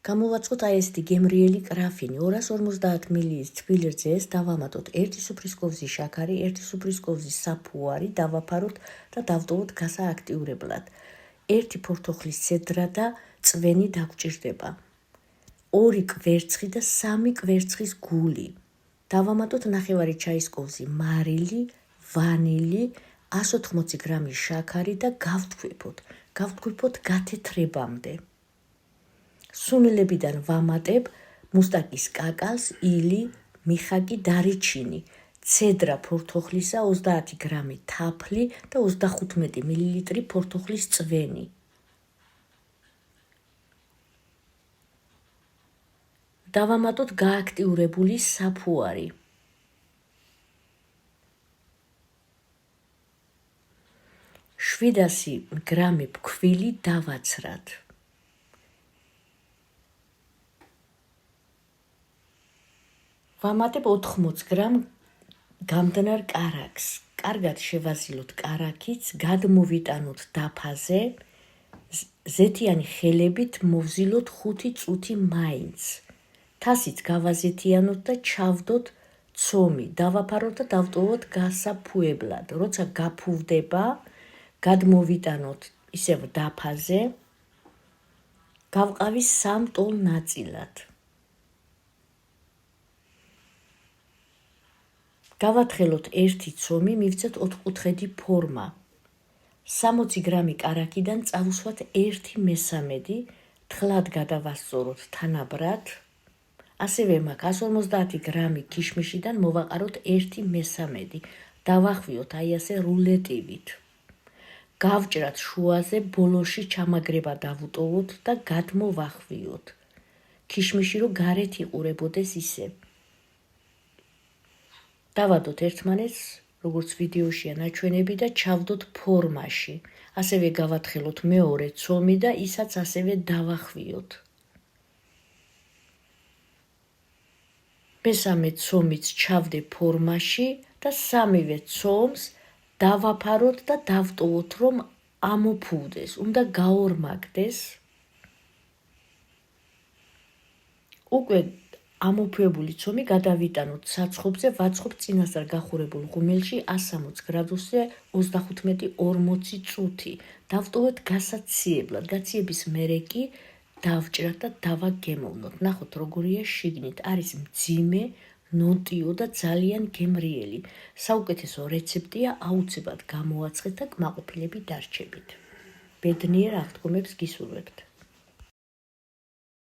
გამოვაწყოთ აი ესეთი გემრიელი კრაფინი 250 მლის თბილ რძეს დავამატოთ 1 სუფრის კოვზი შაქარი, 1 სუფრის კოვზი საფუარი, დავაფაროთ და დავტოვოთ გასააქტიურებლად. 1 ფორთოხლის ცედრა და წვენი დაგვჭირდება. 2 კვერცხი და 3 კვერცხის გული. დავამატოთ 1/2 ჩაის კოვზი მარილი, ვანილი, 180 გრამი შაქარი და გავთქვიფოთ გათეთრებამდე. სუნელებიდან ვამატებ მუსტაკის კაკალს, ილი, მიხაკი, დარიჩინი, ცედრა ფორთოხლისა 30 გრამი თაფლი და 35 მლ ფორთოხლის წვენი. დავამატოთ გააქტიურებული საფუარი. 700 გრამი ფქვილი დავაცრათ. ვამატებ 80 გრამ გამდნარ კარაქს. კარგად შევაზილოთ კარაქიც, გადმოვიტანოთ დაფაზე, ზეთიანი ხელებით მოვზილოთ 5 წუთი მაინც. თასიც გავაზეთიანოთ და ჩავდოთ ცომი, დავაფაროთ და დავტოვოთ გასაფუებლად. როცა გაფუვდება, გადმოვიტანოთ ისევ დაფაზე, გავყავი 3 ტოლ ნაწილად. გავათხელოთ 1 ცომი, მივცეთ 4-კუთხედი ფორმა. 60 გრამი კარაქიდან წავუსვათ 1/3, თხლად გადავასწოროთ თანაბრად. ასევე მაქვს 150 გრამი ქიშმიშიდან მოვაყაროთ 1/3, დავახვიოთ აი ასე რულეტივით. გავჭრათ შუაზე, ბოლოში ჩამაგრება დავუტოვოთ და გადმოვახვიოთ. ქიშმიში რო გარეთ იყურებოდეს ისე. დავადოთ ერთმანეთს, როგორც ვიდეოშია ნაჩვენები და ჩავდოთ ფორმაში. ასევე გავათხელოთ მეორე ცომი და ისაც ასევე დავახვიოთ. მესამე ცომიც ჩავდე ფორმაში და სამივე ცომს დავაფაროთ და დავტოვოთ, რომ ამოფუვდეს, უნდა გაორმაგდეს. უკვე ამოფუვებული ცომი გადავიტანოთ საცხობზე, ვაცხობ წინასწარ გახურებულ ღუმელში 160 გრადუსზე 35-40 წუთი. დავტოვოთ გასაციებლად, გაციების მერე კი დავჭრათ და დავაგემოვნოთ. ნახოთ როგორია შიგნით, არის მძიმე, ნოტიო და ძალიან გემრიელი. საუკეთესო რეცეპტია, აუცილებლად გამოაცხეთ და კმაყოფილები დარჩებით. ბედნიერ აღდგომებს გისურვებთ.